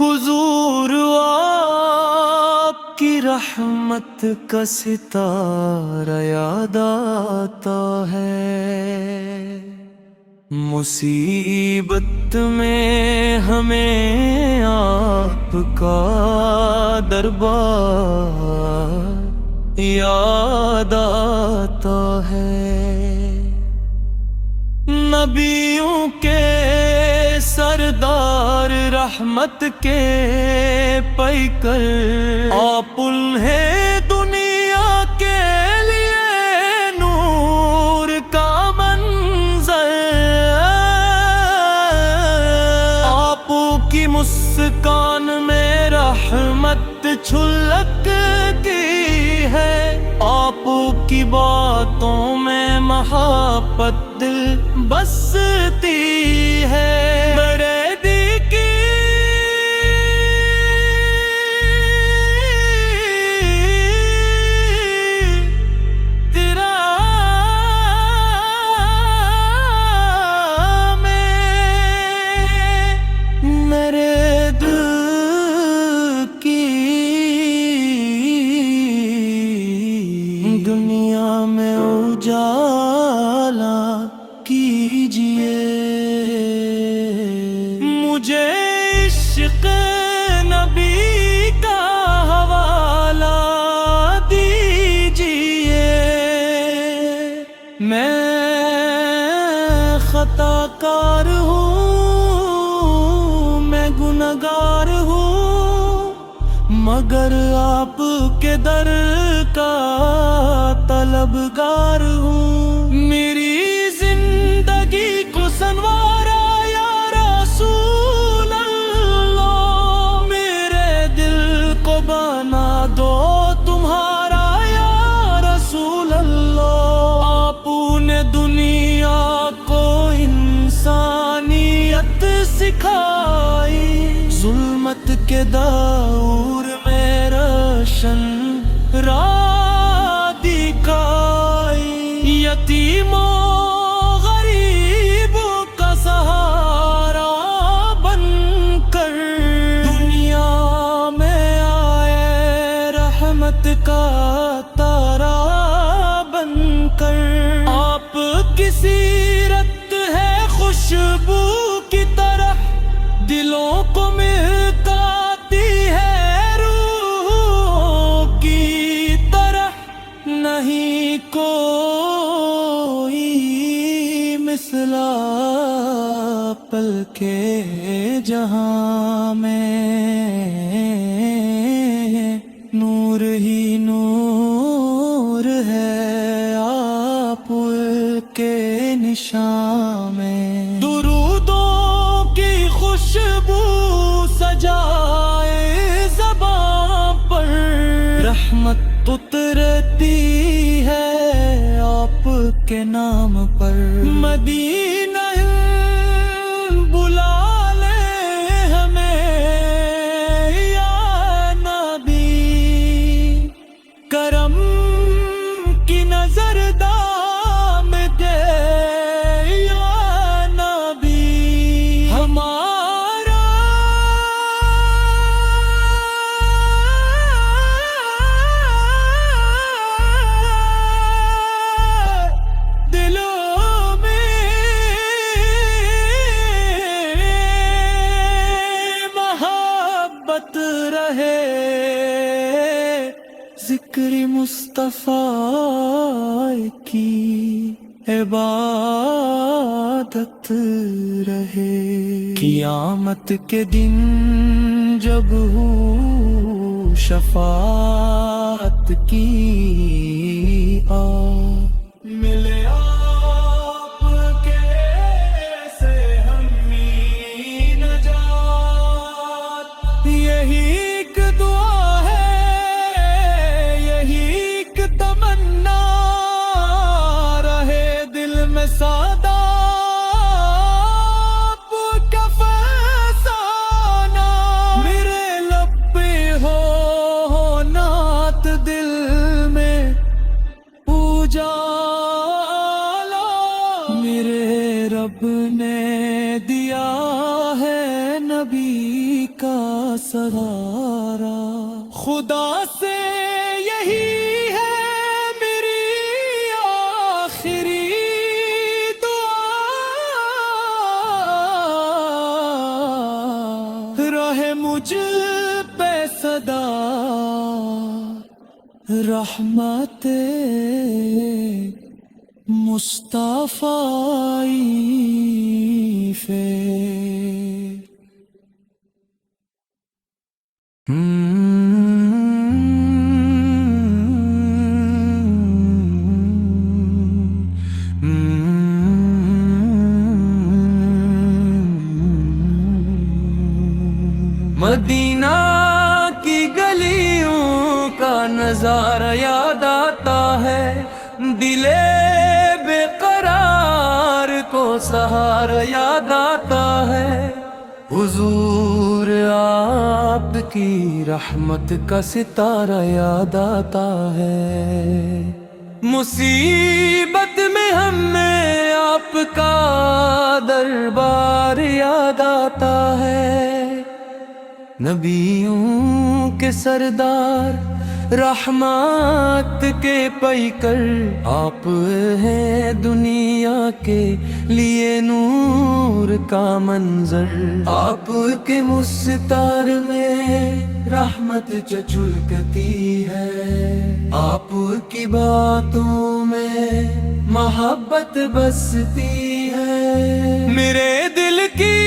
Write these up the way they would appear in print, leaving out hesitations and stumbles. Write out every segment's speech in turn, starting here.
حضور آپ کی رحمت کا ستارہ یاد آتا ہے، مصیبت میں ہمیں آپ کا دربار یاد آتا ہے۔ نبیوں کے سردار رحمت کے پیکر، آپ انہیں دنیا کے لیے نور کا منظر، آپ کی مسکان میں رحمت چھلکتی ہے، آپ کی باتوں میں محبت دل بستی ہے۔ بڑے دی کی تیرا میرے دل کی دنیا میں اجالا کیجئے، مجھے عشق نبی کا حوالہ دیجئے۔ میں خطا کار ہوں، میں گنہگار ہوں، مگر آپ کے در کا طلبگار ہوں۔ میری زندگی کو سنوارا یا رسول اللہ، میرے دل کو بنا دو تمہارا یا رسول اللہ۔ آپ نے دنیا کو انسانیت سکھائی، ظلمت کے دور میں روشن راہ دکھائی، یتیموں غریبوں کا سہارا بن کر دنیا میں آئے، رحمت کا تارا بن کر۔ آپ کی سیرت ہے خوشبو کی طرح، دلوں کو مہکاتی ہے روحوں کی طرح، نہیں کوئی مثل پل کے جہاں میں، نور ہی نور ہے آپ کے نشان میں۔ درودوں کی خوشبو سجائے زباں پر، رحمت اترتی ہے آپ کے نام پر۔ مدینہ بلا لے ہمیں یا نبی، کرم کی نظر دام دے یا نبی، ہمارا دلوں میں محبت رہے، ذکر مصطفیٰ کی عبادت رہے۔ قیامت کے دن جب ہو شفاعت کی ملے آپ کے سے ہمیں نجات، یہی ایک دعا ہے، یہی ایک تمنا رہے دل میں سادہ، آپ کا فیضانہ میرے لب پہ ہو نعت، دل میں اجالا میرے رب نے دیا ہے نبی کا سہارا. خدا سے یہی ہے میری آخری دعا. رہے مجھ پہ صدا رحمت مصطفی فے. مدینہ کی گلیوں کا نظارہ یاد آتا ہے، دل بے قرار کو سہارا یاد آتا ہے. حضور آپ کی رحمت کا ستارہ یاد آتا ہے. مصیبت میں ہمیں آپ کا دربار یاد آتا ہے. نبیوں کے سردار رحمت کے پیکر آپ ہیں، دنیا کے لیے نور کا منظر. آپ کے مستار میں رحمت چھلکتی ہے، آپ کی باتوں میں محبت بستی ہے. میرے دل کی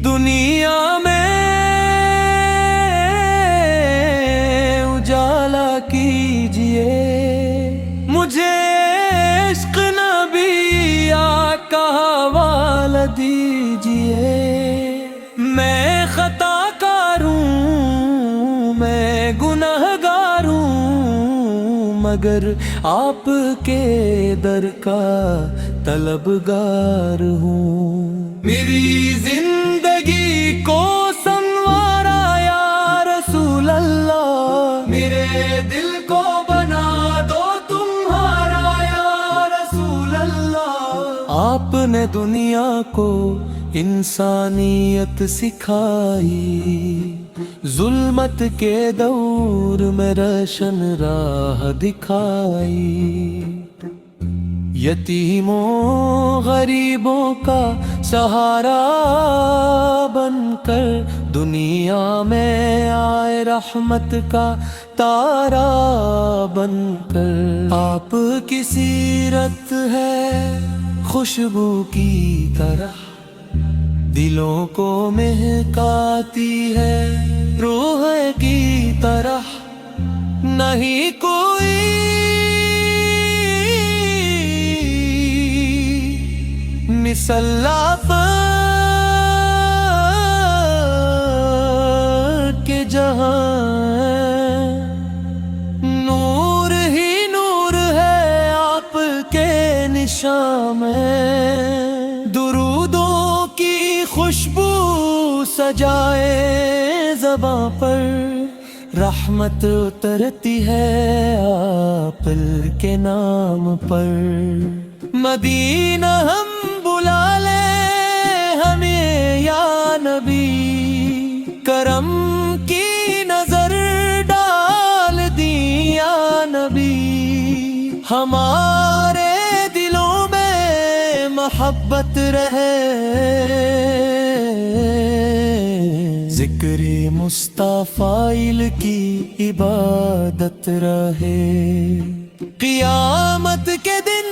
دنیا میں اجالا کیجئے، مجھے عشق نبی آقا حوالہ دیجئے. میں خطا کار ہوں، میں گنہگار ہوں، مگر آپ کے در کا طلبگار ہوں. میری زندگی کو سنوارا یا رسول اللہ، میرے دل کو بنا دو تمہارا یا رسول اللہ. آپ نے دنیا کو انسانیت سکھائی، ظلمت کے دور میں روشن راہ دکھائی. یتیموں غریبوں کا سہارا بن کر دنیا میں آئے، رحمت کا تارا بن کر. آپ کی سیرت ہے خوشبو کی طرح، دلوں کو مہکاتی ہے روح کی طرح. نہیں کوئی مثل آپ کے جہاں، نور ہی نور ہے آپ کے نشان میں. درودوں کی خوشبو سجائے زباں پر، رحمت اترتی ہے آپ کے نام پر. مدینہ ہم بلا لے ہمیں یا نبی، کرم کی نظر ڈال دی یا نبی. ہمارے دلوں میں محبت رہے، ذکر مصطفیٰ کی عبادت رہے. قیامت کے دن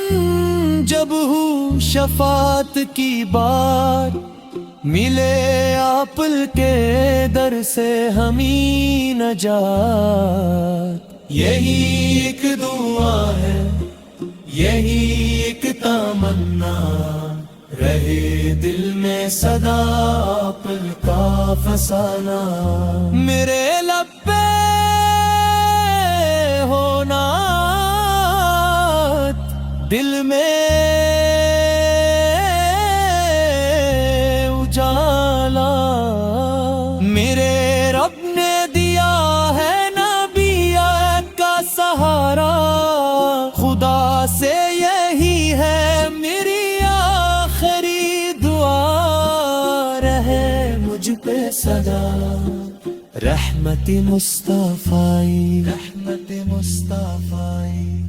جب ہو شفاعت کی بات، ملے آپ کے در سے ہمیں نجات. یہی ایک دعا ہے، یہی ایک تمنا، رہے دل میں صدا آپ کا فسانہ. میرے لب پہ ہونا دل میں اجالا، میرے رب نے دیا ہے نبی کا سہارا. خدا سے یہی ہے میری آخری رہے مجھ پہ سدا، رحمت مصطفی، رحمت مصطفی.